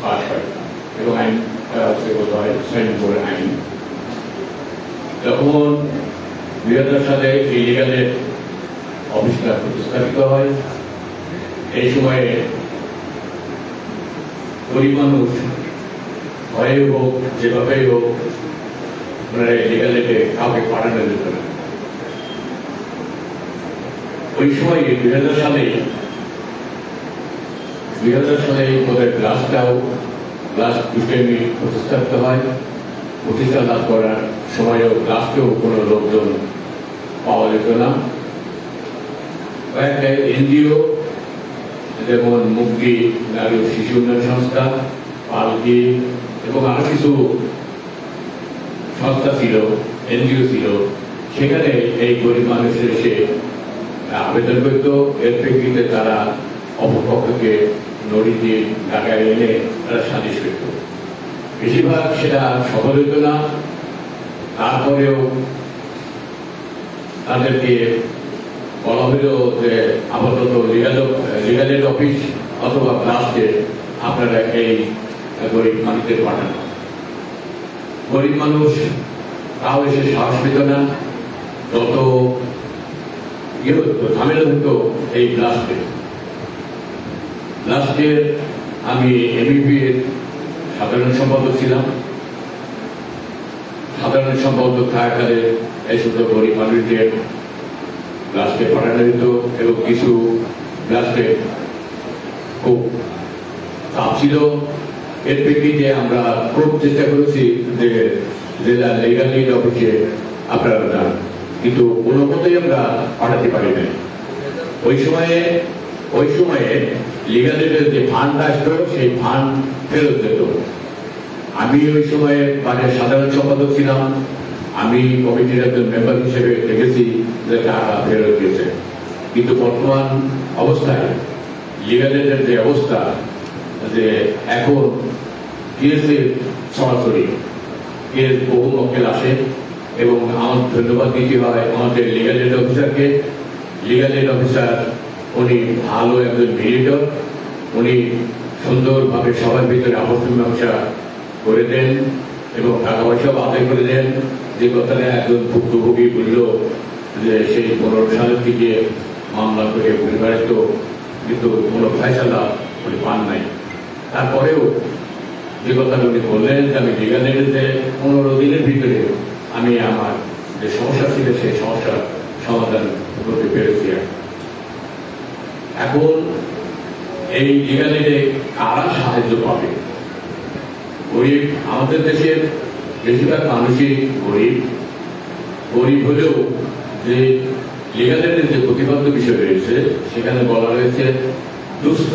পাশ হয় এবং আইনটা হচ্ছে বোধ হয় 6 নম্বর আইন। যখন 2000 সালে এই লিগালের অফিসটা প্রতিস্থাপিত হয়, এই সময়ে গরিব মানুষ ভয়ে হোক যেভাবেই হোক ওনারা লিগাল এডে কাউকে পাঠানো যেত না। ওই সময় 2000 সালে ওদের ক্লাস দুটোই প্রতিস্থাপিত হয়। প্রতিষ্ঠা লাভ করার সময়ও ক্লাসকেও কোনো লোকজন পাওয়া যেত না। কয়েকটা এনজিও যেমন মুক্তি নারী ও শিশু উন্নয়ন সংস্থা, পালকি এবং আরো কিছু সংস্থা ছিল, এনজিও ছিল, সেখানে এই গরিব মানুষের এসে আবেদন করত। এর প্রেক্ষিতে তারা অপরপক্ষকে নড়ি দিয়ে ঢাকায় এনে তারা সালিশ করত। বেশিরভাগ সেটা সফল হইত না। তারপরেও তাদেরকে বলা হইল যে আপাতত লিগালের অফিস অথবা ব্লাস্টে আপনারা এই গরিব মানুষদের পাঠানো। গরিব মানুষ তাও এসে সাহস পেত না। যত ঝামেলা হতো এই ব্লাস্টের আমি এমইপি এর সাধারণ সম্পাদক ছিলাম। সাধারণ সম্পাদক থাকাকালে এই শুধু গরিব মানুষদের ব্লাস্টে পাঠানো যেত এবং কিছু ব্লাস্টে খুব চাপ ছিল। এর প্রেক্ষিতে আমরা খুব চেষ্টা করেছি যে জেলা লিগাল এইড অফিসে আপনারা যান, কিন্তু কোনো মতেই আমরা পাঠাতে পারি না। ওই সময়ে লিগাল এইডের যে ফান্ড আসতো সেই ফান্ড ফেরত যেত। আমি ওই সময়ে বাজারের সাধারণ সম্পাদক ছিলাম। আমি কমিটির একজন মেম্বার হিসেবে দেখেছি যে টাকা ফেরত দিয়েছে। কিন্তু বর্তমান অবস্থায় লিগাল এইডের যে অবস্থা, যে এখন কেসের সরাসরি কেস বহু মক্কেল আসে এবং আমার ধন্যবাদ দিতে হয় আমাদের লিগাল এইড অফিসারকে। লিগাল এইড অফিসার উনি ভালো একজন মিডিয়েটর। উনি সুন্দরভাবে সবার ভিতরে আপস মীমাংসা করে দেন এবং টাকা পয়সাও আদায় করে দেন। যে কথাটা একজন ভুক্তভোগী বলল যে সেই 15 সালের দিকে মামলা করে পরিবারিত, কিন্তু কোনো ফয়সালা উনি পান নাই। তারপরেও যে কথাটা উনি বললেন যে আমি লিগাল এইডে 15 দিনের ভিতরে আমি আমার যে সমস্যা ছিল সেই সমস্যার সমাধান করতে পেরেছি। এখন এই লিগাল এইডে কারা সাহায্য পাবে? গরিব, আমাদের দেশের বেশিরভাগ মানুষই গরিব হলেও যে লিগাল এইডের যে প্রতিবদ্ধ বিষয় রয়েছে সেখানে বলা রয়েছে দুস্থ,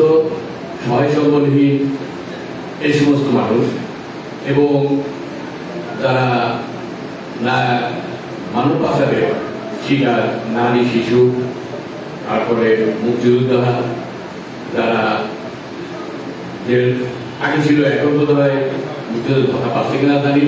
সহায় সম্বলহীন এই সমস্ত মানুষ এবং যারা মানব পাচারের শিকার নারী, শিশু, তারপরে মুক্তিযোদ্ধা, যারা যে আগে ছিল এখন বোধ হয় মুক্তিযোদ্ধা ভাতা পাচ্ছে কিনা জানি,